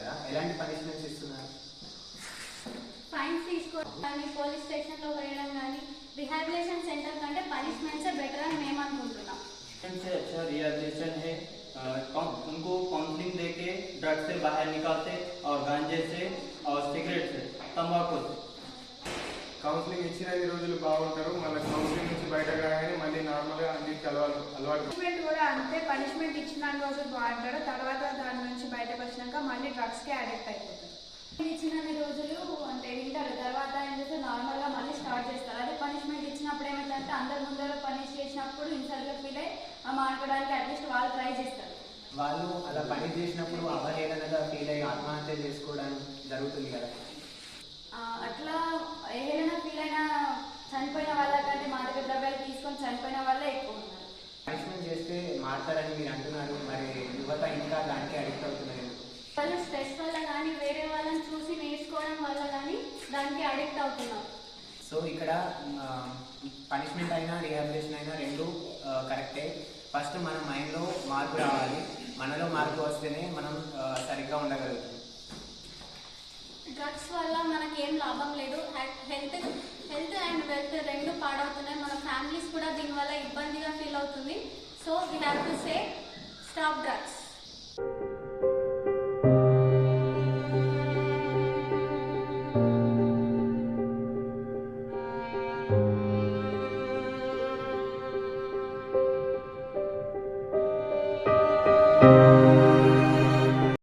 కదా, ఎలాంటి పనిష్మెంట్స్ ఇస్తున్నారు? ఫైన్స్ తీసుకోవడం కానీ, పోలీస్ స్టేషన్లో వేయడం కానీ, రిహాబిలిటేషన్ సెంటర్ కంటే పనిష్మెంట్సే బెటర్ అని మేము అనుకుంటున్నాం. से अच्छा रिहैबिलिटेशन है, उनको काउंसलिंग देके ड्रग से बाहर निकालते और गांजे से और सिगरेट से, तंबाकू से కౌన్సిలింగ్ ఇచ్చిన రోజులు బాగుంటారు. మళ్ళీ కౌన్సిలింగ్ నుంచి బయట కాగానే మళ్ళీ నార్మల్గా అన్నిటికీ అలవాటు. పనిష్మెంట్ కూడా అంతే, పనిష్మెంట్ ఇచ్చిన రోజులు బాగుంటారు, తర్వాత దాని నుంచి బయటకు వచ్చినాక మళ్ళీ డ్రగ్స్కే అడిక్ట్ అయిపోతారు. ఇచ్చిన రోజులు అంటే వింటారు, తర్వాత ఏం చేస్తే నార్మల్గా మళ్ళీ స్టార్ట్ చేస్తారు. అదే పనిష్మెంట్ ఇచ్చినప్పుడు ఏమైందంటే అందరి ముందర పనిష్ చేసినప్పుడు ఇన్సల్ట్గా ఫీల్ అయ్యి మానుకోవడానికి అట్లీస్ట్ వాళ్ళు ట్రై చేస్తారు. వాళ్ళు అలా పని చేసినప్పుడు అవహేళనగా ఫీల్ అయ్యి ఆత్మహత్య చేసుకోవడం జరుగుతుంది కదా. అట్లా ఏదైనా ఫీల్ అయినా చనిపోయిన వాళ్ళకంటే మాదక ద్రవ్యాలు తీసుకొని చనిపోయిన వాళ్ళే ఎక్కువ ఉన్నారు. పనిష్మెంట్ చేస్తే మారుతారని మీరు అంటున్నారు, మరి యువత ఇంకా దానికి అడిక్ట్ అవుతున్నారు. వాళ్ళు స్ట్రెస్ వల్ల కానీ, వేరే వాళ్ళని చూసి నేర్చుకోవడం వల్ల కానీ దానికి అడిక్ట్ అవుతున్నారు. సో ఇక్కడ పనిష్మెంట్ అయినా రిహాబిలిటేషన్ అయినా రెండు కరెక్టే. ఫస్ట్ మన మైండ్లో మార్పు రావాలి, మనలో మార్పు వస్తేనే మనం సరిగ్గా ఉండగలుగుతాం. డ్రగ్స్ వల్ల మనకి ఏం లాభం లేదు. హెల్త్ అండ్ వెల్త్ రెండు పాడవుతున్నాయి. మన ఫ్యామిలీస్ కూడా దీనివల్ల ఇబ్బందిగా ఫీల్ అవుతుంది. So we have to say stop drugs.